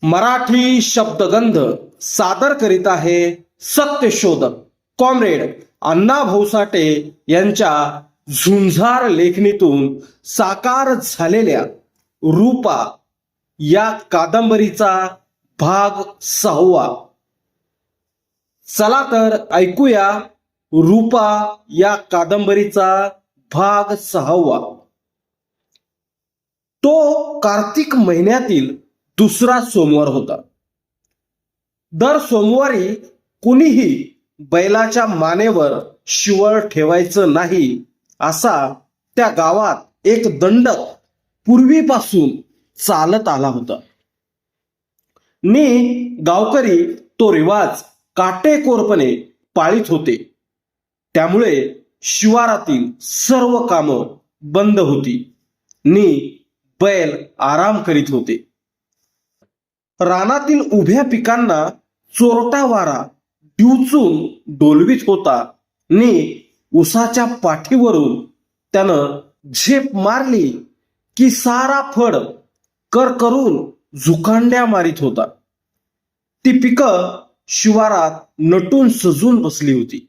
मराठी शब्दगंध सादर करीत आहे सत्यशोधक कॉम्रेड अण्णाभाऊ साठे यांच्या झुंजार लेखणीतून साकार झालेल्या रूपा या कादंबरीचा भाग 6. चला तर ऐकूया रूपा या कादंबरीचा भाग 6. तो कार्तिक महिन्यातील दुसरा सोमवार होता. दर सोमवारी कुणीही बैलाच्या मानेवर शिवळ ठेवायचं नाही असा त्या गावात एक दंडक पूर्वीपासून चालत आला होता. गावकरी तो रिवाज काटेकोरपणे पाळीत होते. त्यामुळे शिवारातील सर्व कामं बंद होती. बैल आराम करीत होते. रानातील उभ्या पिकांना चोरटा वारा डिवचून डोलवीत होता. उसाच्या पाठीवरून त्यानं झेप मारली की सारा फड कर करून झुकांड्या मारित होता. ती पिकं शिवारात नटून सजून बसली होती.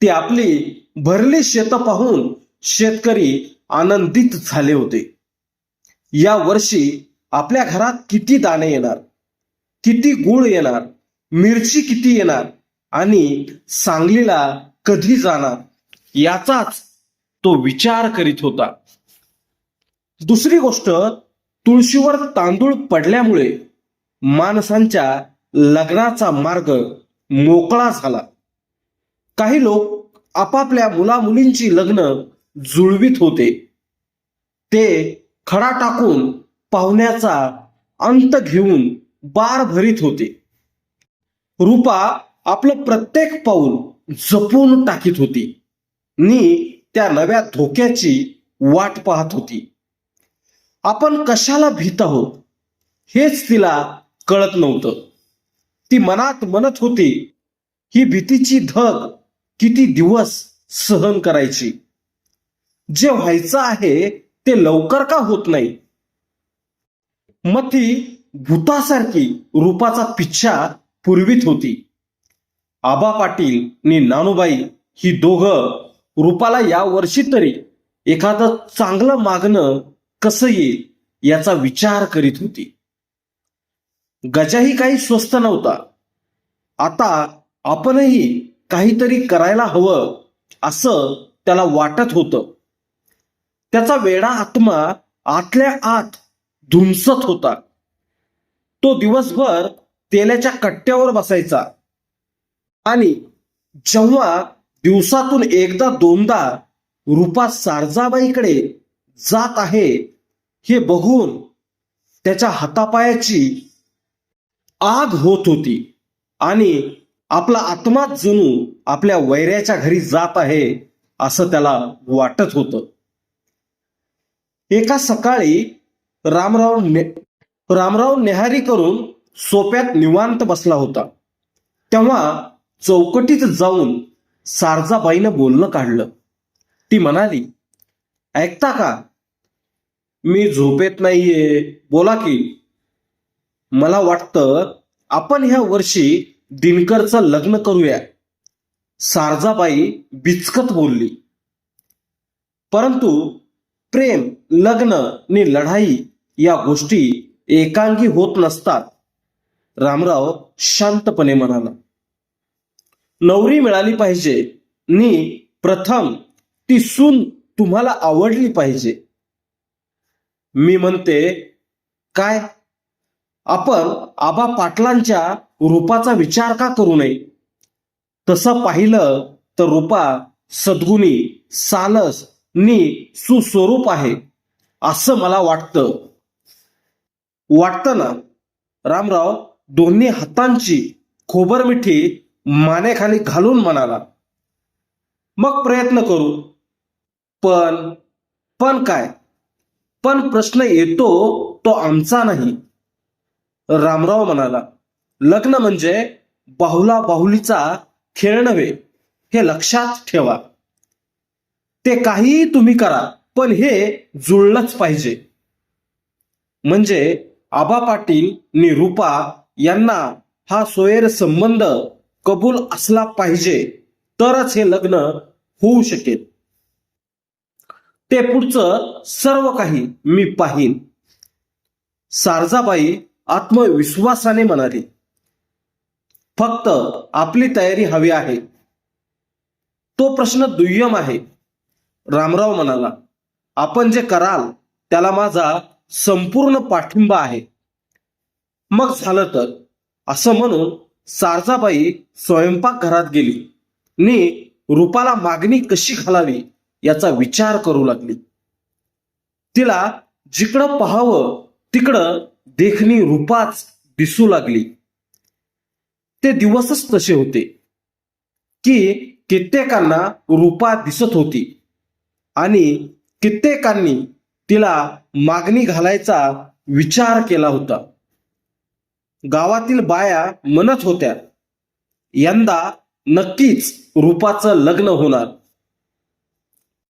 ती आपली भरली शेतं पाहून शेतकरी आनंदित झाले होते. या वर्षी आपल्या घरात किती दाणे येणार, किती गुळ येणार, मिरची किती येणार आणि सांगलीला कधी जाणार याचाच तो विचार करीत होता. दुसरी गोष्ट, तुळशीवर तांदूळ पडल्यामुळे माणसांच्या लग्नाचा मार्ग मोकळा झाला. काही लोक आपापल्या मुलामुलींची लग्न जुळवीत होते. ते खडा टाकून पाहुण्याचा अंत घेऊन बार भरीत होते. रूपा आपलं प्रत्येक पाऊल जपून टाकीत होती. त्या नव्या धोक्याची वाट पाहत होती. आपण कशाला भीत आहोत हेच तिला कळत नव्हतं. ती मनात म्हणत होती, ही भीतीची धग किती दिवस सहन करायची. जे व्हायचं आहे ते लवकर का होत नाही. मग ती भूतासारखी रूपाचा पिच्छा पुरवीत होती. आबा पाटील आणि नानूबाई ही दोघं रूपाला या वर्षी तरी एखादं चांगलं मागणं कसं येईल याचा विचार करीत होती. गजाही काही स्वस्त नव्हता. आता आपणही काहीतरी करायला हवं असं त्याला वाटत होतं. त्याचा वेडा आत्मा आतल्या आत धुमसत होता. तो दिवसभर तेलाच्या कट्ट्यावर बसायचा आणि जेव्हा दिवसातून एकदा दोनदा रूपा सारजाबाईकडे जात आहे हे बघून त्याच्या हातापायाची आग होत होती आणि आपला आत्मा जणू आपल्या वैऱ्याच्या घरी जात आहे असं त्याला वाटत होतं. एका सकाळी रामराव नेहारी करून सोप्यात निवांत बसला होता. तेव्हा चौकटीत जाऊन सारजाबाईनं बोलणं काढलं. ती म्हणाली, ऐकता का? मी झोपेत नाहीये, बोला की. मला वाटतं आपण ह्या वर्षी दिनकरचं लग्न करूया, सारजाबाई बिचकत बोलली. परंतु प्रेम, लग्न आणि लढाई या गोष्टी एकांगी होत नसतात, रामराव शांतपणे म्हणाला. नवरी मिळाली पाहिजे आणि प्रथम ती सून तुम्हाला आवडली पाहिजे. मी म्हणते, काय आपण आबा पाटलांच्या रूपाचा विचार का करू नये? तसं पाहिलं तर रूपा सद्गुणी, सालस आणि सुस्वरूप आहे असं मला वाटतं ना. रामराव दोन्ही हातांची खोबरमिठी मानेखाली घालून म्हणाला. मग प्रयत्न करू. पण काय? पण प्रश्न येतो तो आमचा नाही, रामराव म्हणाला. लग्न म्हणजे बाहुला बाहुलीचा खेळ नव्हे, हे लक्षात ठेवा. ते काहीही तुम्ही करा, पण हे जुळलंच पाहिजे. म्हणजे आबा पाटील नि रूपा यांना हा सोयीर संबंध कबूल असला पाहिजे, तरच हे लग्न होऊ शकेल. ते पुढचं सर्व काही मी पाहीन. सारजाबाई आत्मविश्वासाने म्हणाली. फक्त आपली तयारी हवी आहे. तो प्रश्न दुय्यम आहे. रामराव म्हणाला. आपण जे कराल त्याला माझा संपूर्ण पाठिंबा आहे. मग झालं तर, असं म्हणून सारजाबाई स्वयंपाकघरात गेली नि रूपाला मागणी कशी घालावी याचा विचार करू लागली. तिला जिकडं पाहावं तिकडं देखणी रूपाच दिसू लागली. ते दिवसच तसे होते की कित्येकांना रूपा दिसत होती आणि कित्येकांनी तिला मागणी घालायचा विचार केला होता. गावातील बाया म्हणत होत्या, यंदा नक्कीच रूपाचं लग्न होणार.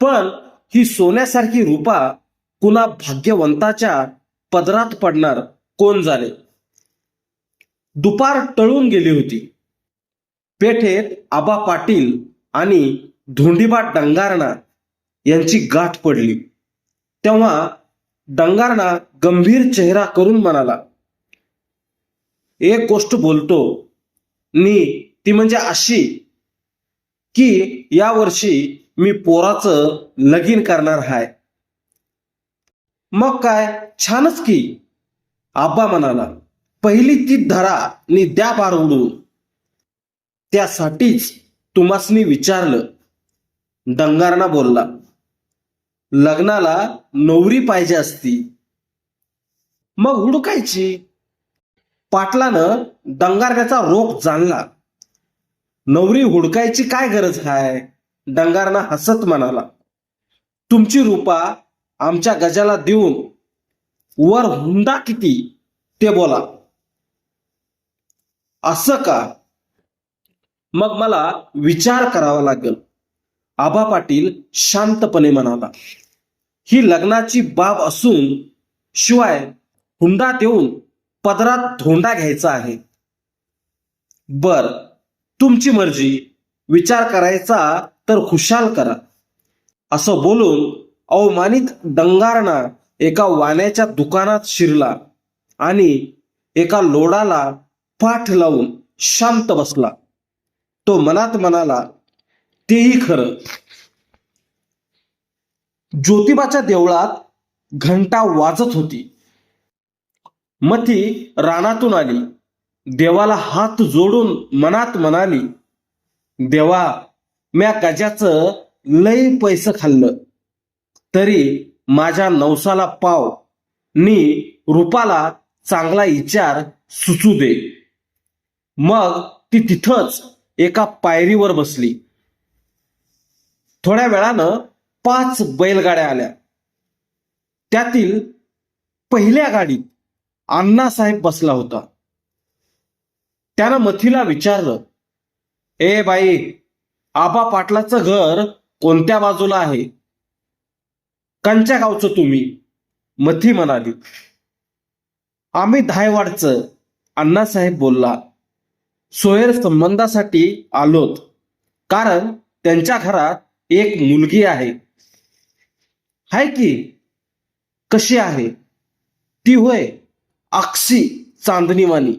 पण ही सोन्यासारखी रूपा कुणा भाग्यवंताच्या पदरात पडणार कोण जाणे. दुपार टळून गेली होती. पेठेत आबा पाटील आणि धोंडीबा डंगारणा यांची गाठ पडली. तेव्हा डंगारणा गंभीर चेहरा करून म्हणाला, एक गोष्ट बोलतो नि ती म्हणजे अशी की यावर्षी मी पोराचं लगीन करणार आहे. मग काय, छानच की, आबा म्हणाला. पहिली ती धरा नि द्या बार उडून. त्यासाठीच तुम्हासनी विचारलं. डंगारणा बोलला. लग्नाला नवरी पाहिजे असती. मग हुडकायची. पाटलानं डंगारण्याचा रोख जाणला. नवरी हुडकायची काय गरज आहे. डंगारणा हसत म्हणाला. तुमची रूपा आमच्या गजाला देऊन वर हुंडा किती ते बोला. असं का? मग मला विचार करावा लागेल. आबा पाटील शांतपणे म्हणाला. ही लग्नाची बाब असून शिवाय हुंडा देऊन पदरात धोंडा घ्यायचा आहे. बर, तुमची मर्जी. विचार करायचा तर खुशाल करा. असं बोलून अवमानित डंगारणा एका वाण्याच्या दुकानात शिरला आणि एका लोडाला पाठ लावून शांत बसला. तो मनात म्हणाला, तेही खरं. ज्योतिबाच्या देवळात घंटा वाजत होती. मथी रानातून आली. देवाला हात जोडून मनात म्हणाली, देवा, म्या गजाचं लय पैसे खाल्लं, तरी माझ्या नवसाला पाव नि रूपाला चांगला विचार सुचू दे. मग ती तिथंच एका पायरीवर बसली. थोड्या वेळानं 5 बैलगाड्या आल्या. त्यातील पहिल्या गाडीत अण्णासाहेब बसला होता. त्यानं मथीला विचारलं, ए बाई, आबा पाटलाचं घर कोणत्या बाजूला आहे? कंच्या गावचं तुम्ही? मथी म्हणाली. आम्ही धायवाडचं. अण्णासाहेब बोलला. सोयर संबंधासाठी आलोत, कारण त्यांच्या घरात एक मुलगी आहे. हाय की? कशी आहे ती? होय, अक्षी चांदणीवाणी.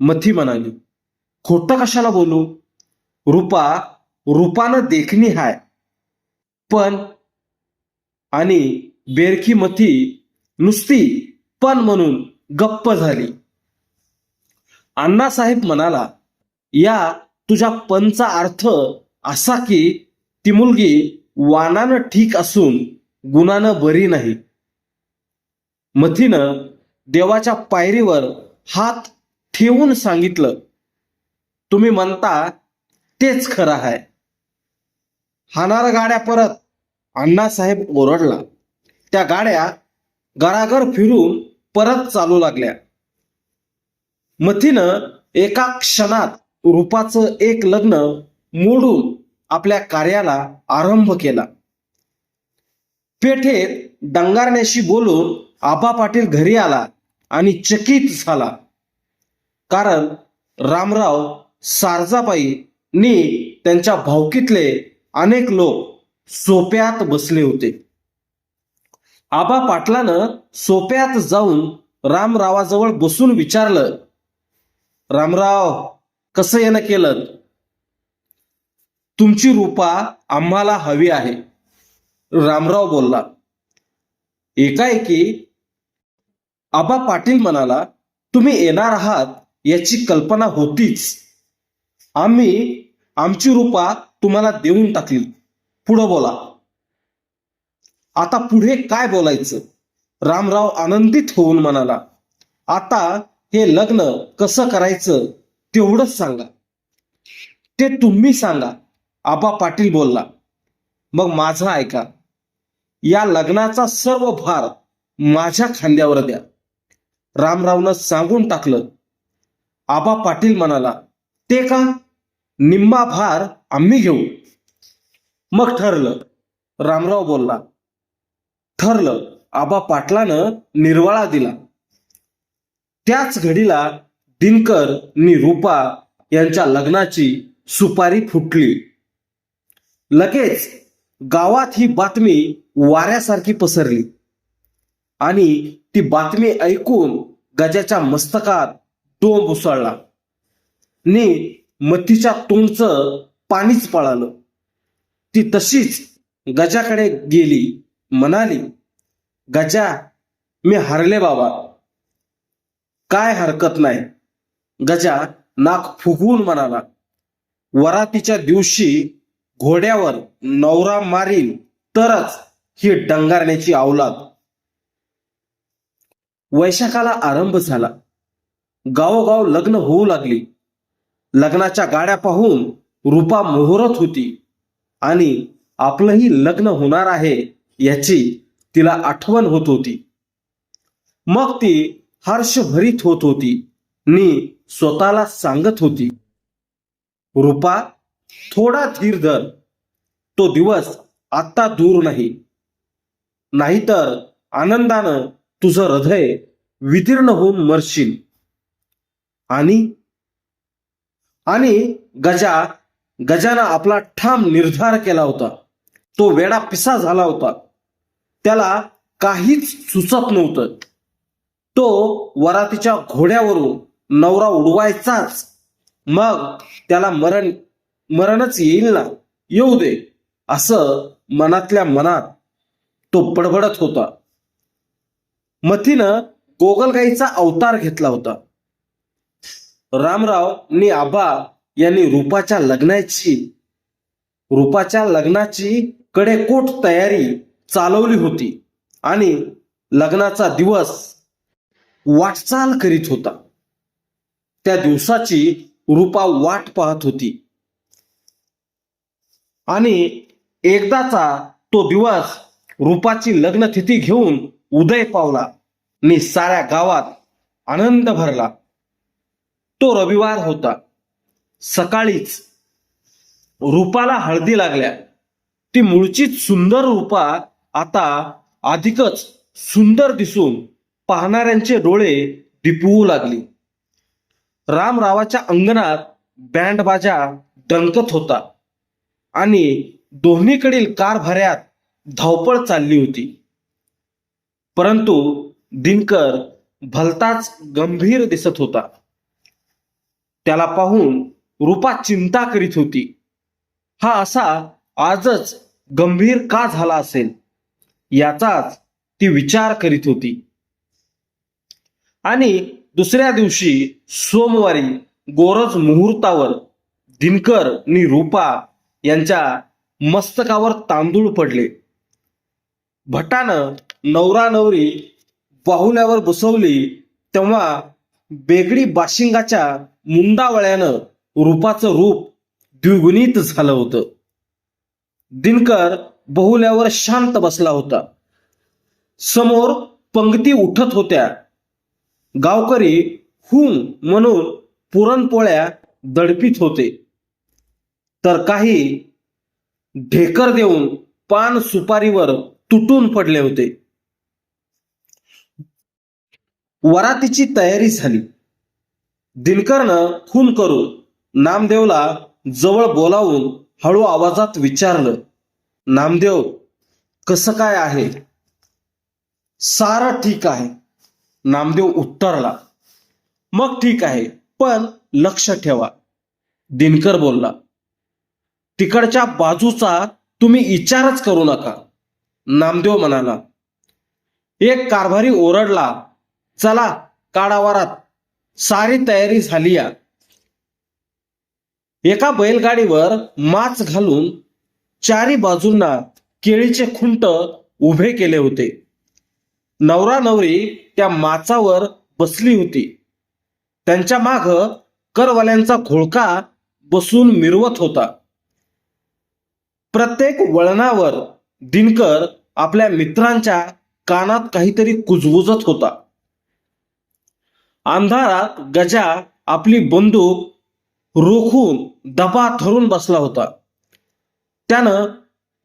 मथी म्हणाली. खोटं कशाला बोलू? रूपानं देखणी हाय. पण, आणि बेरखी मथी नुसती पण म्हणून गप्प झाली. अण्णासाहेब म्हणाला, या तुझ्या पणचा अर्थ असा की ती मुलगी वानानं ठीक असून गुणानं बरी नाही. मथीनं देवाच्या पायरीवर हात ठेवून सांगितलं, तुम्ही म्हणता तेच खरं आहे. हाणार गाड्या परत. अण्णासाहेब ओरडला. त्या गाड्या गरागर फिरून परत चालू लागल्या. मथीनं एका क्षणात रूपाचं एक लग्न मोडून आपल्या कार्याला आरंभ केला. पेठेत डंगारण्याशी बोलून आबा पाटील घरी आला आणि चकित झाला, कारण रामराव सारजाबाईंनी त्यांच्या भावकीतले अनेक लोक सोप्यात बसले होते. आबा पाटलानं सोप्यात जाऊन रामरावाजवळ बसून विचारलं, रामराव, कसं येणं केलं? तुमची रूपा आम्हाला हवी आहे. रामराव बोलला. एकाएकी आबा पाटील म्हणाला, तुम्ही येणार आहात याची कल्पना होतीच. आम्ही आमची रूपा तुम्हाला देऊन टाकली. पुढं बोला. आता पुढे काय बोलायचं? रामराव आनंदित होऊन म्हणाला, आता हे लग्न कसं करायचं तेवढंच सांगा. ते तुम्ही सांगा, आबा पाटील बोलला. मग माझं ऐका. या लग्नाचा सर्व भार माझ्या खांद्यावर द्या. रामरावनं सांगून टाकलं. आबा पाटील म्हणाला, ते का? निम्मा भार आम्ही घेऊ. मग ठरलं. रामराव बोलला. ठरलं. आबा पाटलानं निर्वाळा दिला. त्याच घडीला दिनकर नि रूपा यांच्या लग्नाची सुपारी फुटली. लगेच गावात ही बातमी वाऱ्यासारखी पसरली आणि ती बातमी ऐकून गजाच्या मस्तकात डोंब उसळला. नि मतीच्या तोंडचं पाणीच पळालं. ती तशीच गजाकडे गेली, म्हणाली, गजा, मी हरले बाबा. काय हरकत नाही. गजा नाक फुगवून म्हणाला, वरातीच्या दिवशी घोड्यावर नवरा मारील तरच ही डंगारण्याची अवलाद. वैशाखाला आरंभ झाला. गावोगाव लग्न होऊ लागली. लग्नाच्या गाड्या पाहून रूपा मोहरत होती आणि आपलंही लग्न होणार आहे याची तिला आठवण होत होती. मग ती हर्षभरीत होत होती नि स्वतःला सांगत होती, रूपा, थोडा धीर धर. तो दिवस आत्ता दूर नाही. नाहीतर आनंदानं तुझं हृदय विदीर्ण होऊन मरशील. आणि आणि गजानं आपला ठाम निर्धार केला होता. तो वेडा पिसा झाला होता. त्याला काहीच सुचत नव्हतं. तो वरातीच्या घोड्यावरून नवरा उडवायचाच. मग त्याला मरणच येईल ना, येऊ दे, असं मनातल्या मनात तो बडबडत होता. मतीनं गोगलगाईचा अवतार घेतला होता. रामराव नि आबा यांनी रूपाच्या लग्नाची कडेकोट तयारी चालवली होती आणि लग्नाचा दिवस वाटचाल करीत होता. त्या दिवसाची रूपा वाट पाहत होती आणि एकदाचा तो दिवस रूपाची लग्नतिथी घेऊन उदय पावला नि साऱ्या गावात आनंद भरला. तो रविवार होता. सकाळीच रूपाला हळदी लागल्या. ती मूळचीच सुंदर रूपा आता अधिकच सुंदर दिसून पाहणाऱ्यांचे डोळे दिपवू लागली. रामरावाच्या अंगणात बँडबाजा डंकत होता आणि दोन्हीकडील कारभाऱ्यात धावपळ चालली होती. परंतु दिनकर भलताच गंभीर दिसत होता. त्याला पाहून रूपा चिंता करीत होती. हा असा आजच गंभीर का झाला असेल याचाच ती विचार करीत होती. आणि दुसऱ्या दिवशी सोमवारी गोरज मुहूर्तावर दिनकर नि रूपा यांच्या मस्तकावर तांदूळ पडले. भटानं नवरा नवरी बाहुल्यावर बसवली तेव्हा बेगडी बाशिंगाच्या मुंडावळ्यानं रूपाचं रूप द्विगुणित झालं होतं. दिनकर बहुल्यावर शांत बसला होता. समोर पंक्ती उठत होत्या. गावकरी हुं म्हणून पुरणपोळ्या दडपीत होते, तर काही ढेकर देऊन पान सुपारीवर तुटून पडले होते. वरातीची तयारी झाली. दिनकरनं खून करून नामदेवला जवळ बोलावून हळू आवाजात विचारलं, नामदेव, कसं काय आहे? सारं ठीक आहे, नामदेव उत्तरला. मग ठीक आहे, पण लक्ष ठेवा, दिनकर बोलला. तिकडच्या बाजूचा तुम्ही विचारच करू नका, नामदेव म्हणाला. एक कारभारी ओरडला, चला काढा वरात, सारी तयारी झाली या. एका बैलगाडीवर माच घालून चारी बाजूंना केळीचे खुंट उभे केले होते. नवरा नवरी त्या माचावर बसली होती. त्यांच्या माग करवाल्यांचा घोळका बसून मिरवत होता. प्रत्येक वळणावर दिनकर आपल्या मित्रांच्या कानात काहीतरी कुजबुजत होता. अंधारात गजा आपली बंदूक रोखून दबा धरून बसला होता. त्यानं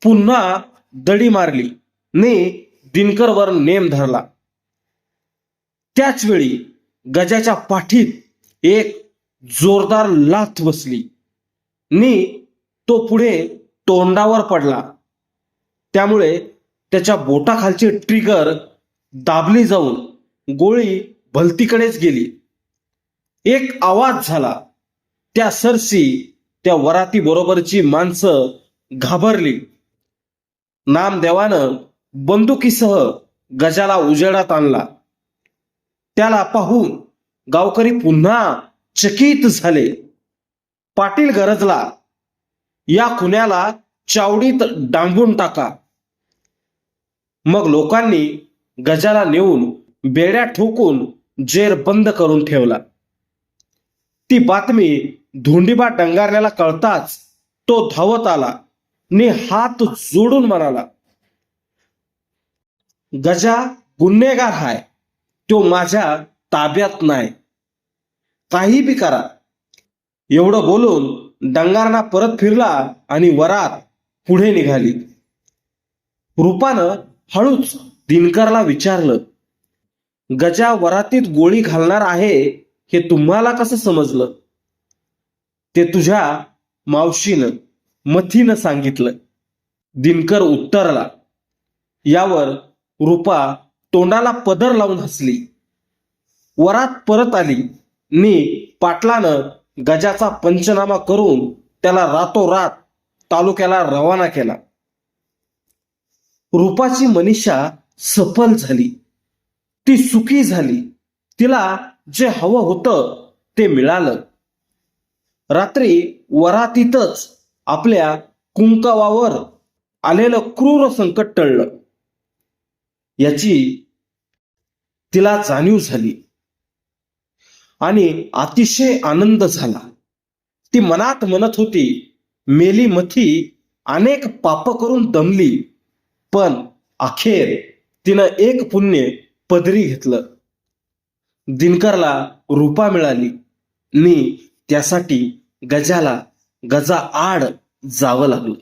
पुन्हा दडी मारली ने दिनकरवर नेम धरला. त्याच वेळी गजाच्या पाठीत एक जोरदार लाथ बसली नि तो पुढे तोंडावर पडला. त्यामुळे त्याच्या बोटाखालची ट्रिगर दाबली जाऊन गोळी भलतीकडेच गेली. एक आवाज झाला. त्या सरशी त्या वराती बरोबरची माणसं घाबरली. नामदेवानं बंदुकीसह गजाला उजेडात आणला. त्याला पाहून गावकरी पुन्हा चकित झाले. पाटील गरजला, या खुन्याला चावडीत डांबून टाका. मग लोकांनी गजाला नेऊन बेड्या ठोकून जेर बंद करून ठेवला. ती बातमी धोंडीबा डंगारल्याला कळताच तो धावत आला ने हात जोडून म्हणाला, गजा गुन्हेगार हाय, तो माझ्या ताब्यात नाही, काही बी करा. एवढं बोलून डंगारणा परत फिरला आणि वरात पुढे निघाली. रूपानं हळूच दिनकरला विचारलं, गजा वरातीत गोळी घालणार आहे हे तुम्हाला कसं समजलं? ते तुझ्या मावशीनं मथीनं सांगितलं, दिनकर उत्तरला. यावर रूपा तोंडाला पदर लावून हसली. वरात परत आली नि पाटलानं गजाचा पंचनामा करून त्याला रातोरात तालुक्याला रवाना केला. रूपाची मनीषा सफल झाली. ती सुखी झाली. तिला जे हवं होतं ते मिळालं. रात्री वरातीतच आपल्या कुंकावावर आलेलं क्रूर संकट टळलं याची तिला जाणीव झाली आणि अतिशय आनंद झाला. ती मनात म्हणत होती, मेली मथी अनेक पाप करून दमली, पण अखेर तिनं एक पुण्य पदरी घेतलं. दिनकरला रूपा मिळाली नि त्यासाठी गजा आड जावं लागलं.